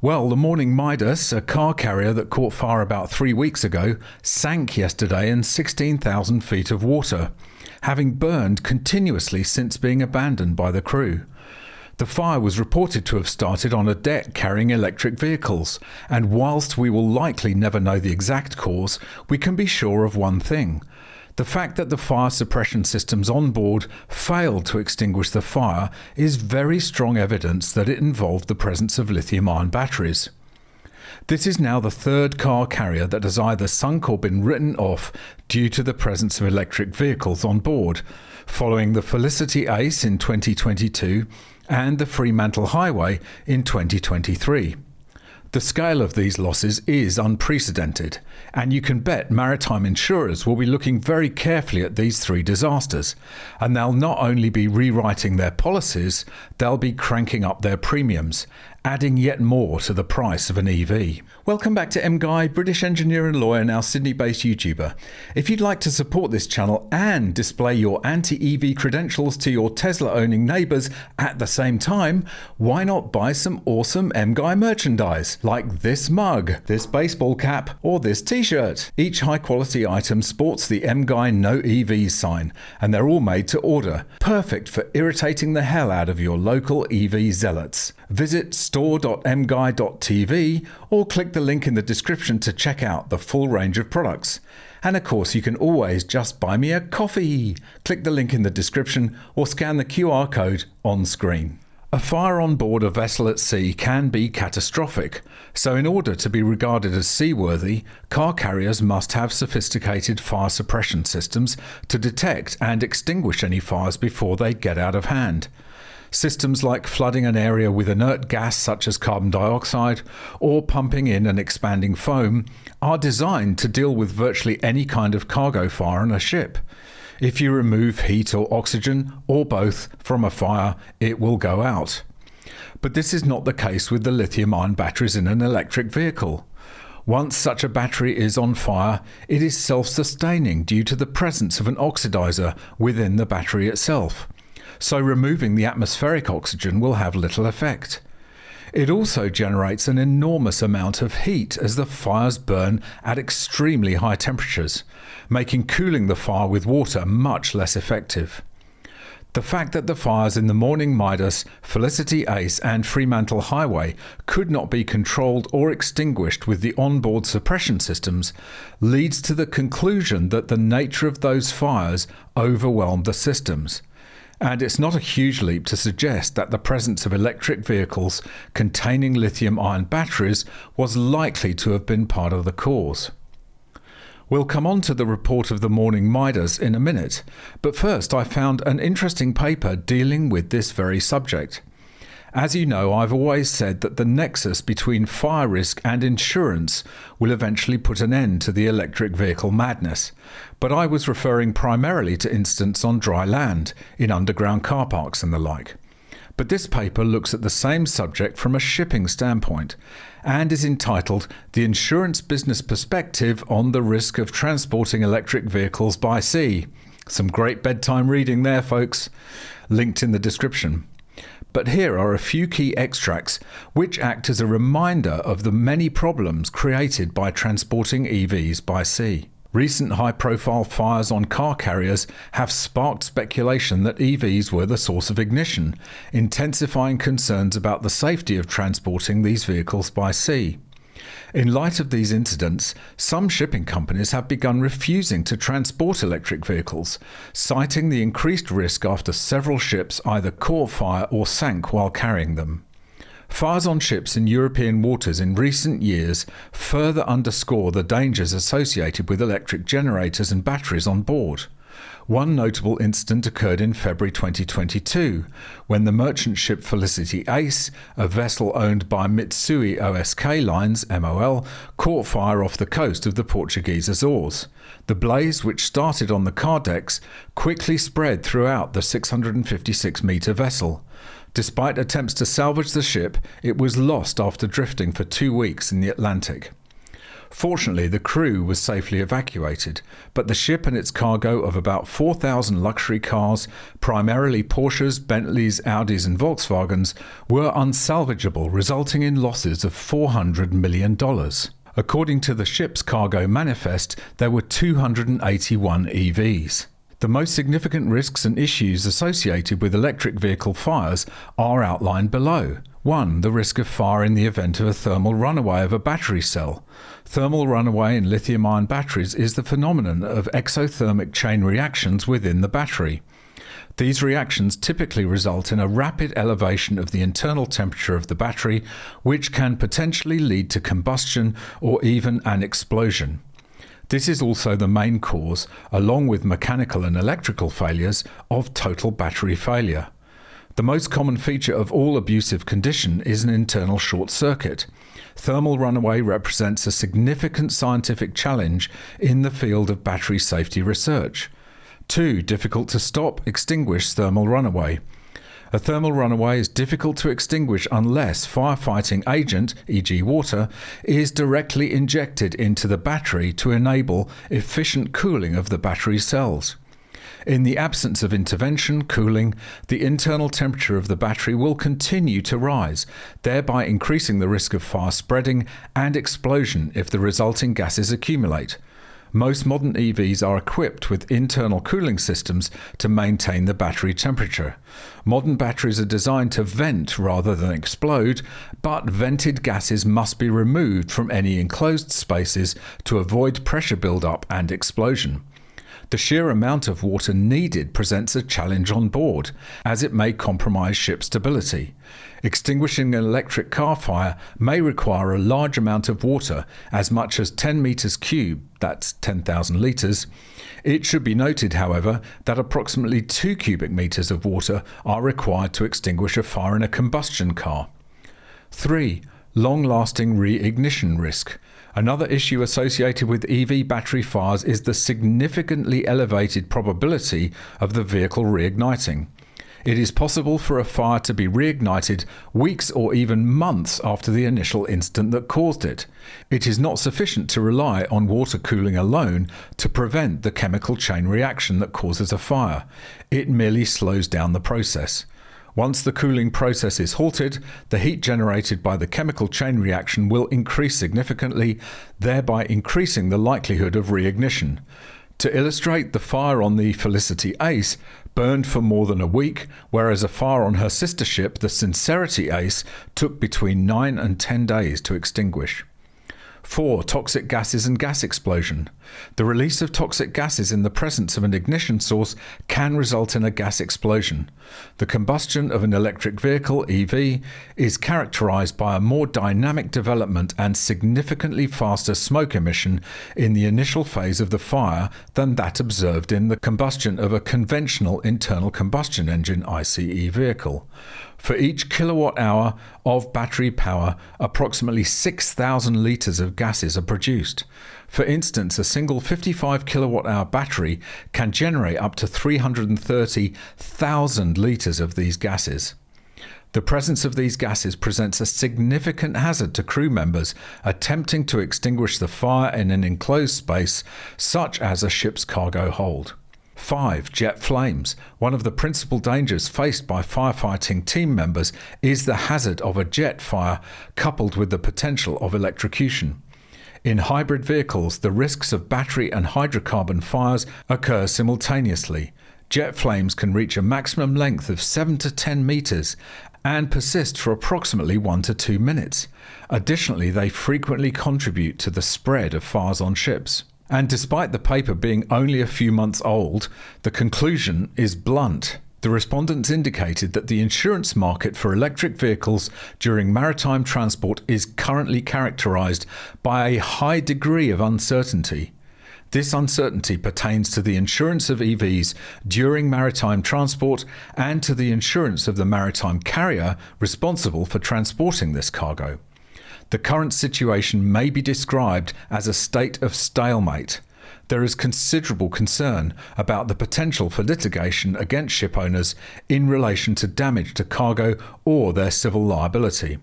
Well, the Morning Midas, a car carrier that caught fire about 3 weeks ago, sank yesterday in 16,000 feet of water, having burned continuously since being abandoned by the crew. The fire was reported to have started on a deck carrying electric vehicles, and whilst we will likely never know the exact cause, we can be sure of one thing. The fact that the fire suppression systems on board failed to extinguish the fire is very strong evidence that it involved the presence of lithium-ion batteries. This is now the third car carrier that has either sunk or been written off due to the presence of electric vehicles on board, following the Felicity Ace in 2022 and the Fremantle Highway in 2023. The scale of these losses is unprecedented, and you can bet maritime insurers will be looking very carefully at these three disasters, and they'll not only be rewriting their policies, they'll be cranking up their premiums, adding yet more to the price of an EV. Welcome back to MGUY, British engineer and lawyer, now Sydney-based YouTuber. If you'd like to support this channel and display your anti-EV credentials to your Tesla-owning neighbours at the same time, why not buy some awesome MGUY merchandise, like this mug, this baseball cap, or this t-shirt. Each high-quality item sports the MGUY No EVs sign, and they're all made to order, perfect for irritating the hell out of your local EV zealots. Visit store.mguy.tv or click the link in the description to check out the full range of products. And of course, you can always just buy me a coffee. Click the link in the description or scan the QR code on screen. A fire on board a vessel at sea can be catastrophic, so in order to be regarded as seaworthy, car carriers must have sophisticated fire suppression systems to detect and extinguish any fires before they get out of hand. Systems like flooding an area with inert gas such as carbon dioxide or pumping in an expanding foam are designed to deal with virtually any kind of cargo fire on a ship. If you remove heat or oxygen, or both, from a fire, it will go out. But this is not the case with the lithium-ion batteries in an electric vehicle. Once such a battery is on fire, it is self-sustaining due to the presence of an oxidizer within the battery itself. So removing the atmospheric oxygen will have little effect. It also generates an enormous amount of heat as the fires burn at extremely high temperatures, making cooling the fire with water much less effective. The fact that the fires in the Morning Midas, Felicity Ace and Fremantle Highway could not be controlled or extinguished with the onboard suppression systems leads to the conclusion that the nature of those fires overwhelmed the systems. And it's not a huge leap to suggest that the presence of electric vehicles containing lithium-ion batteries was likely to have been part of the cause. We'll come on to the report of the Morning Midas in a minute, but first I found an interesting paper dealing with this very subject. As you know, I've always said that the nexus between fire risk and insurance will eventually put an end to the electric vehicle madness, but I was referring primarily to incidents on dry land, in underground car parks and the like. But this paper looks at the same subject from a shipping standpoint, and is entitled "The Insurance Business Perspective on the Risk of Transporting Electric Vehicles by Sea." Some great bedtime reading there, folks. Linked in the description. But here are a few key extracts which act as a reminder of the many problems created by transporting EVs by sea. Recent high-profile fires on car carriers have sparked speculation that EVs were the source of ignition, intensifying concerns about the safety of transporting these vehicles by sea. In light of these incidents, some shipping companies have begun refusing to transport electric vehicles, citing the increased risk after several ships either caught fire or sank while carrying them. Fires on ships in European waters in recent years further underscore the dangers associated with electric generators and batteries on board. One notable incident occurred in February 2022, when the merchant ship Felicity Ace, a vessel owned by Mitsui OSK Lines (MOL), caught fire off the coast of the Portuguese Azores. The blaze, which started on the car decks, quickly spread throughout the 656-metre vessel. Despite attempts to salvage the ship, it was lost after drifting for 2 weeks in the Atlantic. Fortunately, the crew was safely evacuated, but the ship and its cargo of about 4,000 luxury cars, primarily Porsches, Bentleys, Audis and Volkswagens, were unsalvageable, resulting in losses of $400 million. According to the ship's cargo manifest, there were 281 EVs. The most significant risks and issues associated with electric vehicle fires are outlined below. 1. The risk of fire in the event of a thermal runaway of a battery cell. Thermal runaway in lithium-ion batteries is the phenomenon of exothermic chain reactions within the battery. These reactions typically result in a rapid elevation of the internal temperature of the battery, which can potentially lead to combustion or even an explosion. This is also the main cause, along with mechanical and electrical failures, of total battery failure. The most common feature of all abusive condition is an internal short circuit. Thermal runaway represents a significant scientific challenge in the field of battery safety research. 2. Difficult to stop, extinguish thermal runaway. A thermal runaway is difficult to extinguish unless firefighting agent, e.g. water, is directly injected into the battery to enable efficient cooling of the battery cells. In the absence of intervention, cooling, the internal temperature of the battery will continue to rise, thereby increasing the risk of fire spreading and explosion if the resulting gases accumulate. Most modern EVs are equipped with internal cooling systems to maintain the battery temperature. Modern batteries are designed to vent rather than explode, but vented gases must be removed from any enclosed spaces to avoid pressure buildup and explosion. The sheer amount of water needed presents a challenge on board, as it may compromise ship stability. Extinguishing an electric car fire may require a large amount of water, as much as 10 meters cubed, that's 10,000 litres. It should be noted, however, that approximately 2 cubic meters of water are required to extinguish a fire in a combustion car. 3. Long-lasting re-ignition risk. Another issue associated with EV battery fires is the significantly elevated probability of the vehicle reigniting. It is possible for a fire to be reignited weeks or even months after the initial incident that caused it. It is not sufficient to rely on water cooling alone to prevent the chemical chain reaction that causes a fire. It merely slows down the process. Once the cooling process is halted, the heat generated by the chemical chain reaction will increase significantly, thereby increasing the likelihood of reignition. To illustrate, the fire on the Felicity Ace burned for more than a week, whereas a fire on her sister ship, the Sincerity Ace, took between 9 and 10 days to extinguish. 4. Toxic gases and gas explosion. The release of toxic gases in the presence of an ignition source can result in a gas explosion. The combustion of an electric vehicle, EV, is characterized by a more dynamic development and significantly faster smoke emission in the initial phase of the fire than that observed in the combustion of a conventional internal combustion engine, ICE, vehicle. For each kilowatt hour of battery power, approximately 6,000 litres of gases are produced. For instance, a single 55 kilowatt hour battery can generate up to 330,000 litres of these gases. The presence of these gases presents a significant hazard to crew members attempting to extinguish the fire in an enclosed space, such as a ship's cargo hold. 5. Jet flames. One of the principal dangers faced by firefighting team members is the hazard of a jet fire coupled with the potential of electrocution. In hybrid vehicles, the risks of battery and hydrocarbon fires occur simultaneously. Jet flames can reach a maximum length of 7 to 10 meters and persist for approximately 1 to 2 minutes. Additionally, they frequently contribute to the spread of fires on ships. And despite the paper being only a few months old, the conclusion is blunt. The respondents indicated that the insurance market for electric vehicles during maritime transport is currently characterized by a high degree of uncertainty. This uncertainty pertains to the insurance of EVs during maritime transport and to the insurance of the maritime carrier responsible for transporting this cargo. The current situation may be described as a state of stalemate. There is considerable concern about the potential for litigation against shipowners in relation to damage to cargo or their civil liability.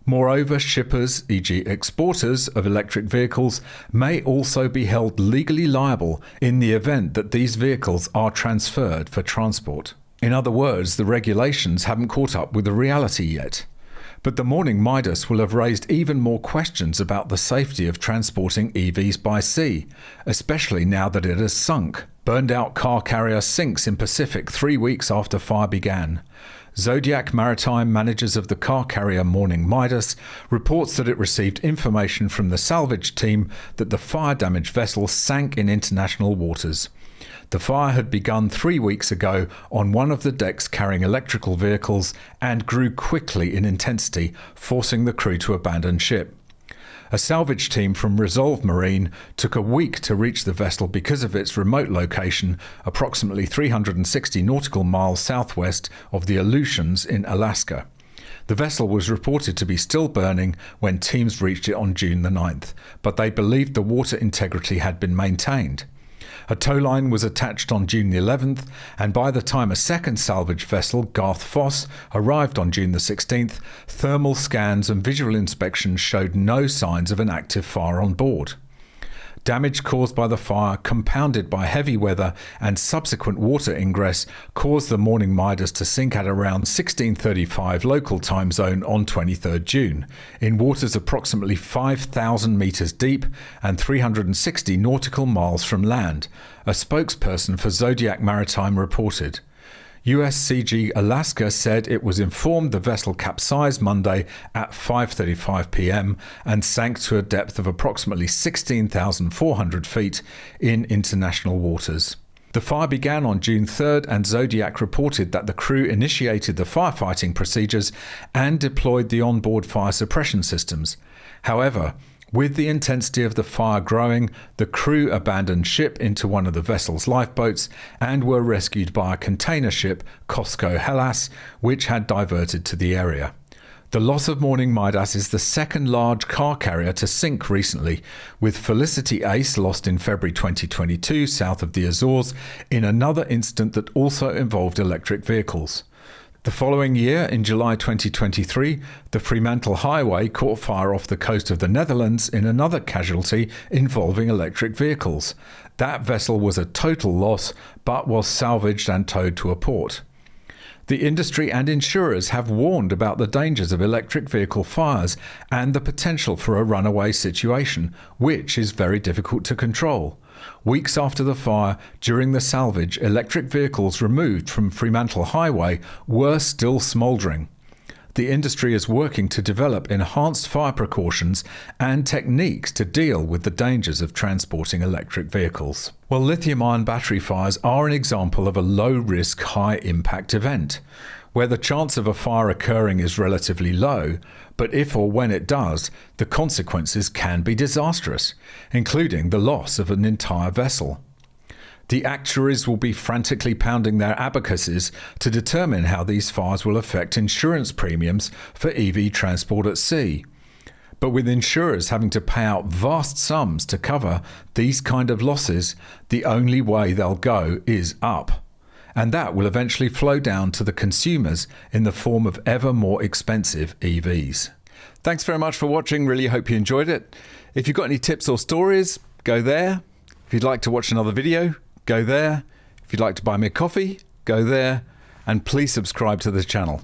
Moreover, shippers, e.g. exporters of electric vehicles, may also be held legally liable in the event that these vehicles are transferred for transport. In other words, the regulations haven't caught up with the reality yet. But the Morning Midas will have raised even more questions about the safety of transporting EVs by sea, especially now that it has sunk. Burned out car carrier sinks in Pacific 3 weeks after fire began. Zodiac Maritime, managers of the car carrier Morning Midas, reports that it received information from the salvage team that the fire-damaged vessel sank in international waters. The fire had begun 3 weeks ago on one of the decks carrying electrical vehicles and grew quickly in intensity, forcing the crew to abandon ship. A salvage team from Resolve Marine took a week to reach the vessel because of its remote location, approximately 360 nautical miles southwest of the Aleutians in Alaska. The vessel was reported to be still burning when teams reached it on June the 9th, but they believed the water integrity had been maintained. A tow line was attached on June the 11th, and by the time a second salvage vessel, Garth Foss, arrived on June the 16th, thermal scans and visual inspections showed no signs of an active fire on board. Damage caused by the fire, compounded by heavy weather and subsequent water ingress, caused the Morning Midas to sink at around 16:35 local time zone on 23rd June, in waters approximately 5,000 metres deep and 360 nautical miles from land, a spokesperson for Zodiac Maritime reported. USCG Alaska said it was informed the vessel capsized Monday at 5:35 p.m. and sank to a depth of approximately 16,400 feet in international waters. The fire began on June 3rd, and Zodiac reported that the crew initiated the firefighting procedures and deployed the onboard fire suppression systems. However, with the intensity of the fire growing, the crew abandoned ship into one of the vessel's lifeboats and were rescued by a container ship, Costco Hellas, which had diverted to the area. The loss of Morning Midas is the second large car carrier to sink recently, with Felicity Ace lost in February 2022 south of the Azores in another incident that also involved electric vehicles. The following year, in July 2023, the Fremantle Highway caught fire off the coast of the Netherlands in another casualty involving electric vehicles. That vessel was a total loss, but was salvaged and towed to a port. The industry and insurers have warned about the dangers of electric vehicle fires and the potential for a runaway situation, which is very difficult to control. Weeks after the fire, during the salvage, electric vehicles removed from Fremantle Highway were still smouldering. The industry is working to develop enhanced fire precautions and techniques to deal with the dangers of transporting electric vehicles. Well, lithium-ion battery fires are an example of a low-risk, high-impact event, where the chance of a fire occurring is relatively low, but if or when it does, the consequences can be disastrous, including the loss of an entire vessel. The actuaries will be frantically pounding their abacuses to determine how these fires will affect insurance premiums for EV transport at sea. But with insurers having to pay out vast sums to cover these kind of losses, the only way they'll go is up. And that will eventually flow down to the consumers in the form of ever more expensive EVs. Thanks very much for watching. Really hope you enjoyed it. If you've got any tips or stories, go there. If you'd like to watch another video, go there. If you'd like to buy me a coffee, go there. And please subscribe to the channel.